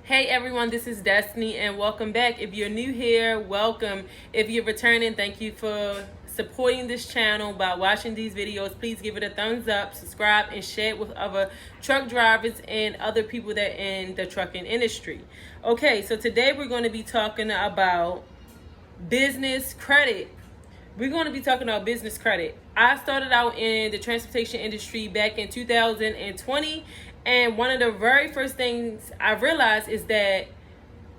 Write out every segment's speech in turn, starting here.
Hey everyone, this is Destiny and welcome back. If you're new here, welcome. If you're returning, thank you for supporting this channel by watching these videos. Please give it a thumbs up, subscribe, and share it with other truck drivers and other people that are in the trucking industry. Okay, so today we're going to be talking about business credit. We're going to be talking about business credit. I started out in the transportation industry back in 2020, and one of the very first things I realized is that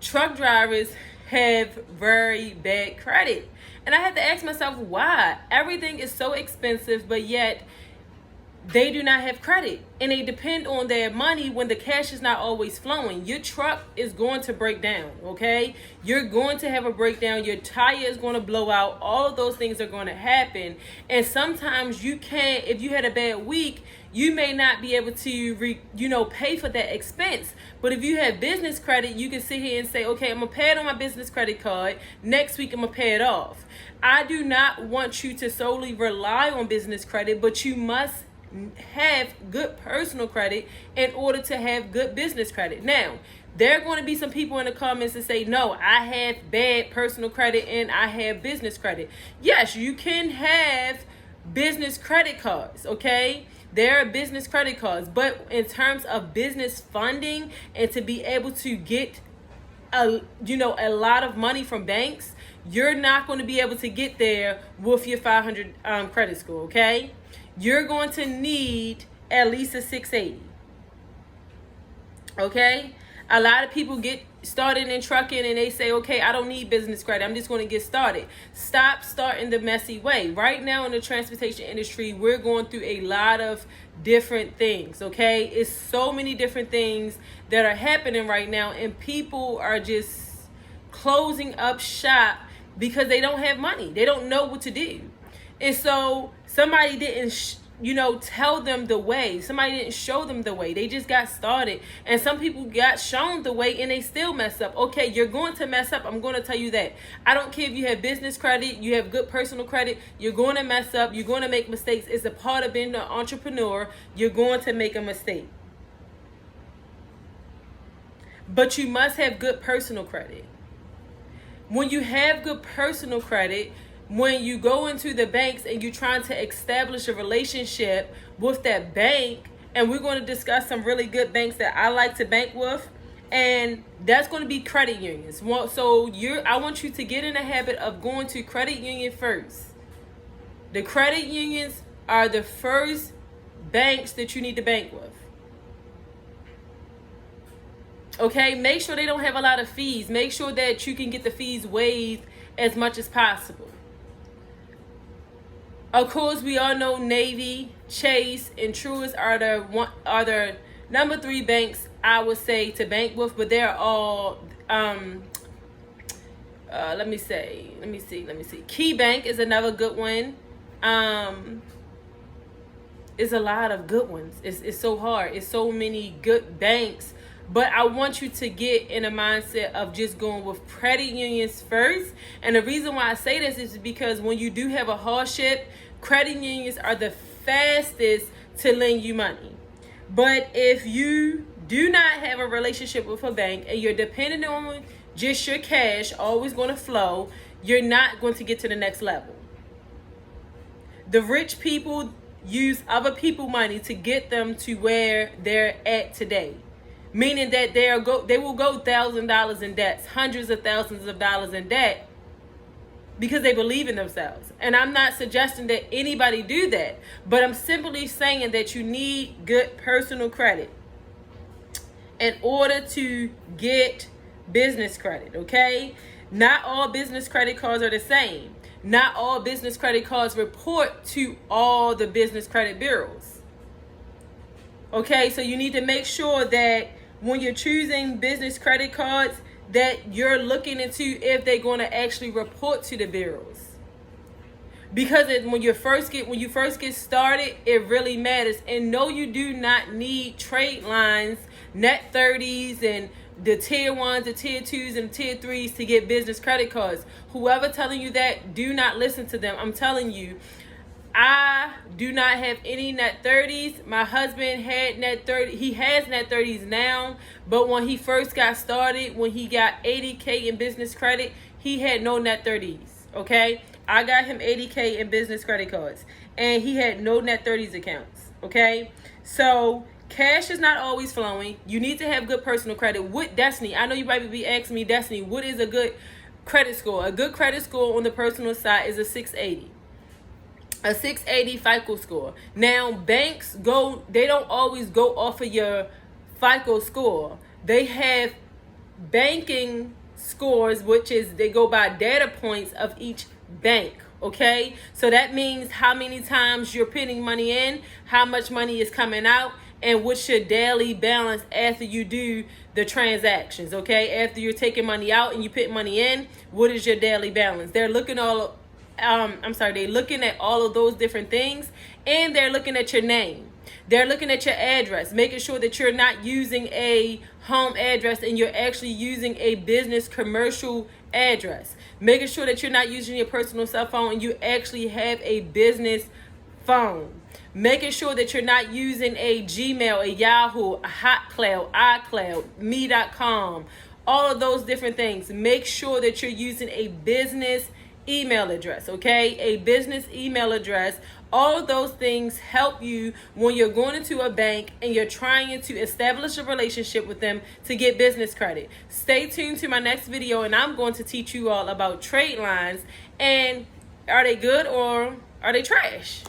truck drivers have very bad credit. And I had to ask myself why. Everything is so expensive, but yet they do not have credit, and they depend on their money when the cash is not always flowing. Your truck is going to break down, okay? You're going to have a breakdown. Your tire is going to blow out. All of those things are going to happen, and sometimes you can't. If you had a bad week, you may not be able to pay for that expense. But if you have business credit, you can sit here and say, okay, I'm gonna pay it on my business credit card. Next week I'm gonna pay it off. I do not want you to solely rely on business credit, but you must have good personal credit in order to have good business credit. Now, there are going to be some people in the comments that say, no, I have bad personal credit and I have business credit. Yes, you can have business credit cards, okay? There are business credit cards, but in terms of business funding and to be able to get a lot of money from banks, you're not going to be able to get there with your 500 credit score, okay? You're going to need at least a 680. Okay? A lot of people get started in trucking and they say, okay, I don't need business credit. I'm just going to get started. Stop starting the messy way. Right now in the transportation industry, we're going through a lot of different things, okay? It's so many different things that are happening right now, and people are just closing up shop because they don't have money. They don't know what to do. And so somebody didn't, tell them the way. Somebody didn't show them the way. They just got started. And some people got shown the way and they still mess up. Okay, you're going to mess up. I'm going to tell you that. I don't care if you have business credit, you have good personal credit. You're going to mess up. You're going to make mistakes. It's a part of being an entrepreneur. You're going to make a mistake. But you must have good personal credit. When you have good personal credit, when you go into the banks and you're trying to establish a relationship with that bank, and we're going to discuss some really good banks that I like to bank with, and that's going to be credit unions. So I want you to get in the habit of going to credit union first. The credit unions are the first banks that you need to bank with. Okay, make sure they don't have a lot of fees. Make sure that you can get the fees waived as much as possible. Of course, we all know Navy, Chase, and Truist are the number 3 banks I would say to bank with, but they're all let me see. KeyBank is another good one. It's a lot of good ones. It's so hard. It's so many good banks. But I want you to get in a mindset of just going with credit unions first. And the reason why I say this is because when you do have a hardship, credit unions are the fastest to lend you money. But if you do not have a relationship with a bank and you're dependent on just your cash always going to flow, you're not going to get to the next level. The rich people use other people's money to get them to where they're at today. Meaning that they will go $1,000 in debt, hundreds of thousands of dollars in debt, because they believe in themselves. And I'm not suggesting that anybody do that, but I'm simply saying that you need good personal credit in order to get business credit, okay? Not all business credit cards are the same. Not all business credit cards report to all the business credit bureaus. Okay, so you need to make sure that when you're choosing business credit cards, that you're looking into if they're going to actually report to the bureaus. Because when you first get started, it really matters. And no, you do not need trade lines, net 30s, and the tier 1s, the tier 2s, and tier 3s to get business credit cards. Whoever telling you that, do not listen to them. I'm telling you, I do not have any net 30s. My husband had net 30. He has net 30s now, but when he first got started, when he got 80K in business credit, he had no net 30s. Okay, I got him 80K in business credit cards, and he had no net 30s accounts. Okay, so cash is not always flowing. You need to have good personal credit. With Destiny, I know you might be asking me, Destiny, what is a good credit score? A good credit score on the personal side is a 680. A 680 FICO score. Now, banks they don't always go off of your FICO score. They have banking scores, which is they go by data points of each bank. Okay, so that means how many times you're putting money in, how much money is coming out, and what's your daily balance after you do the transactions. Okay, after you're taking money out and you put money in, what is your daily balance? They're looking they're looking at all of those different things, and they're looking at your name. They're looking at your address, making sure that you're not using a home address and you're actually using a business commercial address. Making sure that you're not using your personal cell phone and you actually have a business phone. Making sure that you're not using a Gmail, a Yahoo, a Hotcloud, iCloud, me.com, all of those different things. Make sure that you're using a business email address, okay? A business email address. All of those things help you when you're going into a bank and you're trying to establish a relationship with them to get business credit. Stay tuned to my next video, and I'm going to teach you all about trade lines and are they good or are they trash?